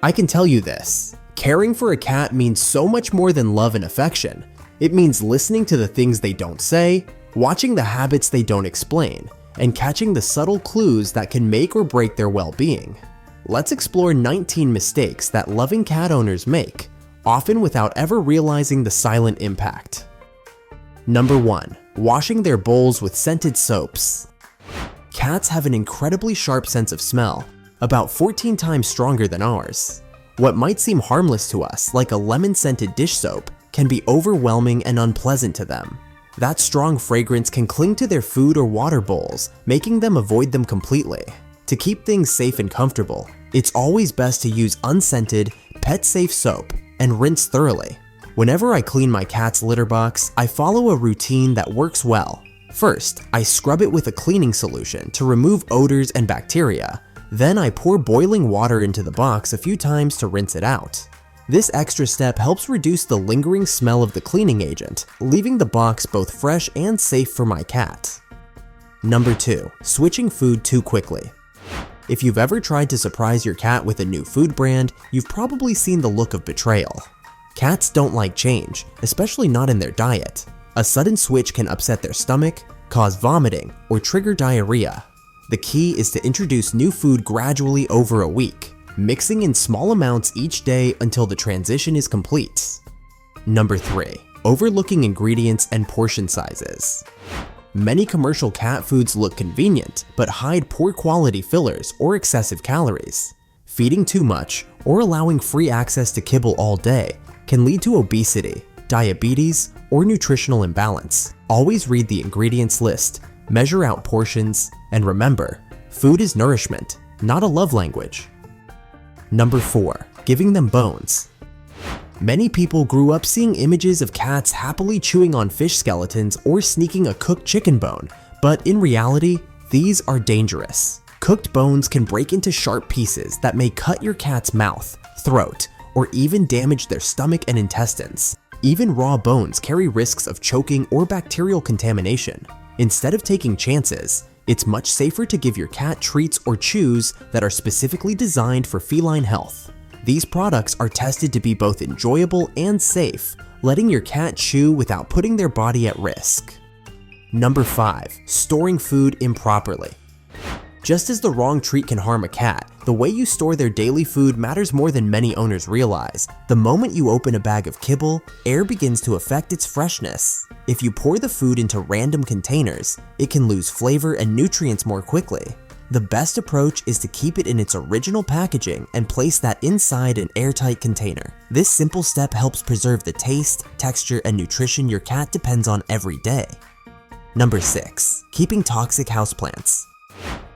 I can tell you this, caring for a cat means so much more than love and affection. It means listening to the things they don't say, watching the habits they don't explain, and catching the subtle clues that can make or break their well-being. Let's explore 19 mistakes that loving cat owners make, often without ever realizing the silent impact. Number 1. Washing their bowls with scented soaps. Cats have an incredibly sharp sense of smell, about 14 times stronger than ours. What might seem harmless to us, like a lemon-scented dish soap, can be overwhelming and unpleasant to them. That strong fragrance can cling to their food or water bowls, making them avoid them completely. To keep things safe and comfortable, it's always best to use unscented, pet-safe soap and rinse thoroughly. Whenever I clean my cat's litter box, I follow a routine that works well. First, I scrub it with a cleaning solution to remove odors and bacteria. Then I pour boiling water into the box a few times to rinse it out. This extra step helps reduce the lingering smell of the cleaning agent, leaving the box both fresh and safe for my cat. Number 2. Switching food too quickly. If you've ever tried to surprise your cat with a new food brand, you've probably seen the look of betrayal. Cats don't like change, especially not in their diet. A sudden switch can upset their stomach, cause vomiting, or trigger diarrhea. The key is to introduce new food gradually over a week, mixing in small amounts each day until the transition is complete. Number 3. Overlooking ingredients and portion sizes. Many commercial cat foods look convenient, but hide poor quality fillers or excessive calories. Feeding too much or allowing free access to kibble all day can lead to obesity, diabetes, or nutritional imbalance. Always read the ingredients list, measure out portions, and remember, food is nourishment, not a love language. Number 4. Giving them bones. Many people grew up seeing images of cats happily chewing on fish skeletons or sneaking a cooked chicken bone, but in reality, these are dangerous. Cooked bones can break into sharp pieces that may cut your cat's mouth, throat, or even damage their stomach and intestines. Even raw bones carry risks of choking or bacterial contamination. Instead of taking chances, it's much safer to give your cat treats or chews that are specifically designed for feline health. These products are tested to be both enjoyable and safe, letting your cat chew without putting their body at risk. Number 5. Storing food improperly. Just as the wrong treat can harm a cat, the way you store their daily food matters more than many owners realize. The moment you open a bag of kibble, air begins to affect its freshness. If you pour the food into random containers, it can lose flavor and nutrients more quickly. The best approach is to keep it in its original packaging and place that inside an airtight container. This simple step helps preserve the taste, texture, and nutrition your cat depends on every day. Number 6. Keeping toxic houseplants.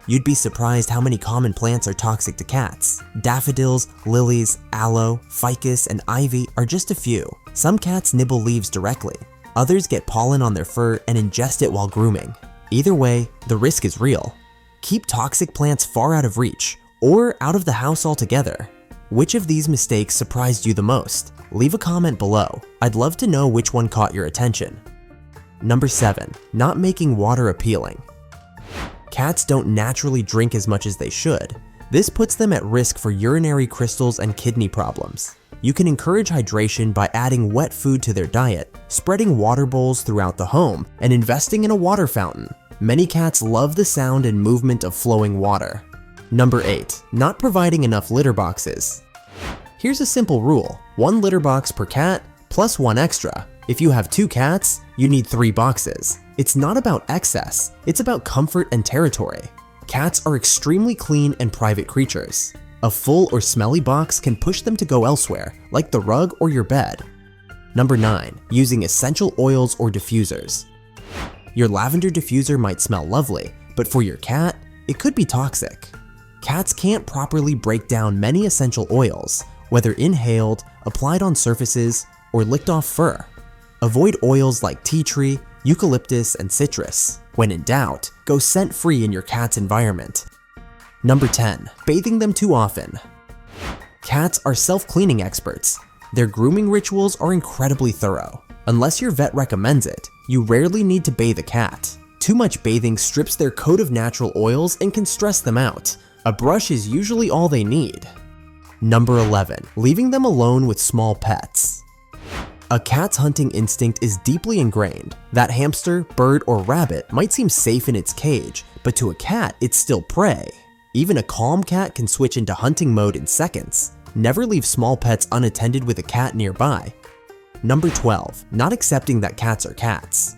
You'd be surprised how many common plants are toxic to cats. Daffodils, lilies, aloe, ficus, and ivy are just a few. Some cats nibble leaves directly. Others get pollen on their fur and ingest it while grooming. Either way, the risk is real. Keep toxic plants far out of reach, or out of the house altogether. Which of these mistakes surprised you the most? Leave a comment below. I'd love to know which one caught your attention. Number 7. Not making water appealing. Cats don't naturally drink as much as they should. This puts them at risk for urinary crystals and kidney problems. You can encourage hydration by adding wet food to their diet, spreading water bowls throughout the home, and investing in a water fountain. Many cats love the sound and movement of flowing water. Number 8. Not providing enough litter boxes. Here's a simple rule: 1 litter box per cat plus 1 extra. If you have 2 cats, you need 3 boxes. It's not about excess, it's about comfort and territory. Cats are extremely clean and private creatures. A full or smelly box can push them to go elsewhere, like the rug or your bed. Number 9. Using essential oils or diffusers. Your lavender diffuser might smell lovely, but for your cat, it could be toxic. Cats can't properly break down many essential oils, whether inhaled, applied on surfaces, or licked off fur. Avoid oils like tea tree, eucalyptus, and citrus. When in doubt, go scent-free in your cat's environment. Number 10. Bathing them too often. Cats are self-cleaning experts. Their grooming rituals are incredibly thorough. Unless your vet recommends it, you rarely need to bathe a cat. Too much bathing strips their coat of natural oils and can stress them out. A brush is usually all they need. Number 11. Leaving them alone with small pets. A cat's hunting instinct is deeply ingrained. That hamster, bird, or rabbit might seem safe in its cage, but to a cat, it's still prey. Even a calm cat can switch into hunting mode in seconds. Never leave small pets unattended with a cat nearby. Number 12. Not accepting that cats are cats.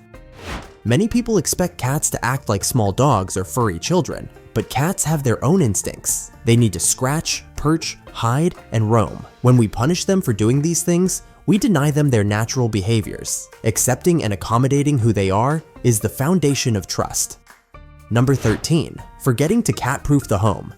Many people expect cats to act like small dogs or furry children, but cats have their own instincts. They need to scratch, perch, hide, and roam. When we punish them for doing these things, we deny them their natural behaviors. Accepting and accommodating who they are is the foundation of trust. Number 13. Forgetting to cat-proof the home.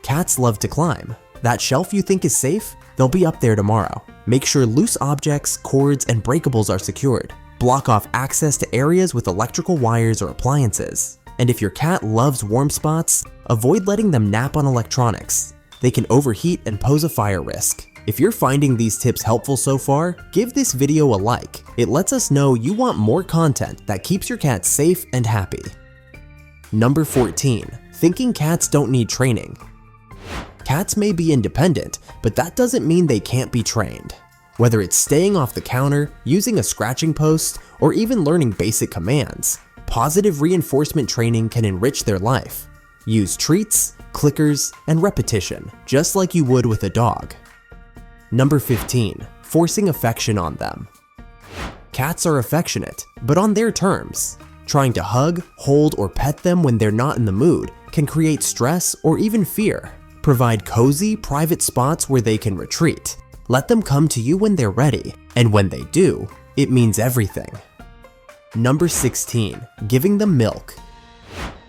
Cats love to climb. That shelf you think is safe? They'll be up there tomorrow. Make sure loose objects, cords, and breakables are secured. Block off access to areas with electrical wires or appliances. And if your cat loves warm spots, avoid letting them nap on electronics. They can overheat and pose a fire risk. If you're finding these tips helpful so far, give this video a like. It lets us know you want more content that keeps your cat safe and happy. Number 14. Thinking cats don't need training. Cats may be independent, but that doesn't mean they can't be trained. Whether it's staying off the counter, using a scratching post, or even learning basic commands, positive reinforcement training can enrich their life. Use treats, clickers, and repetition, just like you would with a dog. Number 15. Forcing affection on them. Cats are affectionate, but on their terms. Trying to hug, hold, or pet them when they're not in the mood can create stress or even fear. Provide cozy, private spots where they can retreat. Let them come to you when they're ready, and when they do, it means everything. Number 16. Giving them milk.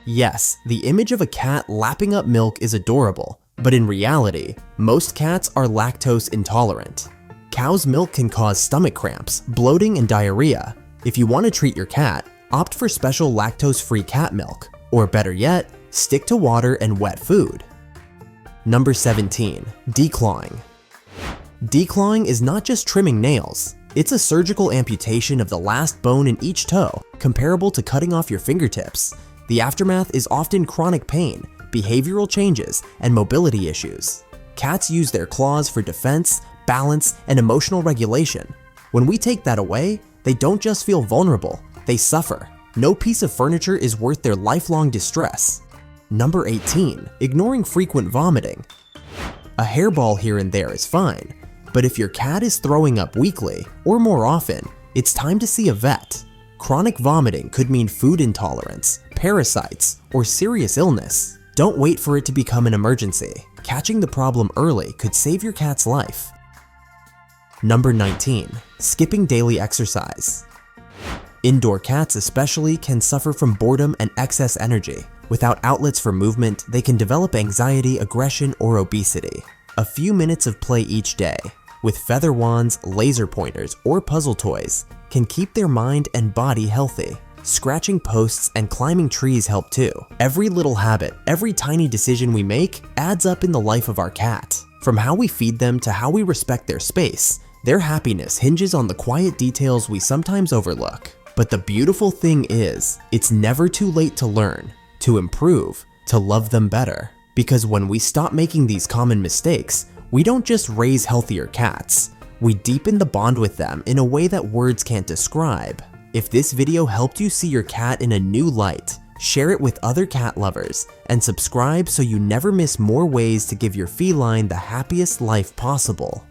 Yes, the image of a cat lapping up milk is adorable, but in reality, most cats are lactose intolerant. Cow's milk can cause stomach cramps, bloating, and diarrhea. If you want to treat your cat, opt for special lactose-free cat milk, or better yet, stick to water and wet food. Number 17. Declawing. Declawing is not just trimming nails. It's a surgical amputation of the last bone in each toe, comparable to cutting off your fingertips. The aftermath is often chronic pain, behavioral changes, and mobility issues. Cats use their claws for defense, balance, and emotional regulation. When we take that away, they don't just feel vulnerable, they suffer. No piece of furniture is worth their lifelong distress. Number 18. Ignoring frequent vomiting. A hairball here and there is fine, but if your cat is throwing up weekly, or more often, it's time to see a vet. Chronic vomiting could mean food intolerance, parasites, or serious illness. Don't wait for it to become an emergency. Catching the problem early could save your cat's life. Number 19. Skipping daily exercise. Indoor cats especially can suffer from boredom and excess energy. Without outlets for movement, they can develop anxiety, aggression, or obesity. A few minutes of play each day, with feather wands, laser pointers, or puzzle toys, can keep their mind and body healthy. Scratching posts and climbing trees help too. Every little habit, every tiny decision we make adds up in the life of our cat. From how we feed them to how we respect their space, their happiness hinges on the quiet details we sometimes overlook. But the beautiful thing is, it's never too late to learn, to improve, to love them better. Because when we stop making these common mistakes, we don't just raise healthier cats, we deepen the bond with them in a way that words can't describe. If this video helped you see your cat in a new light, share it with other cat lovers, and subscribe so you never miss more ways to give your feline the happiest life possible.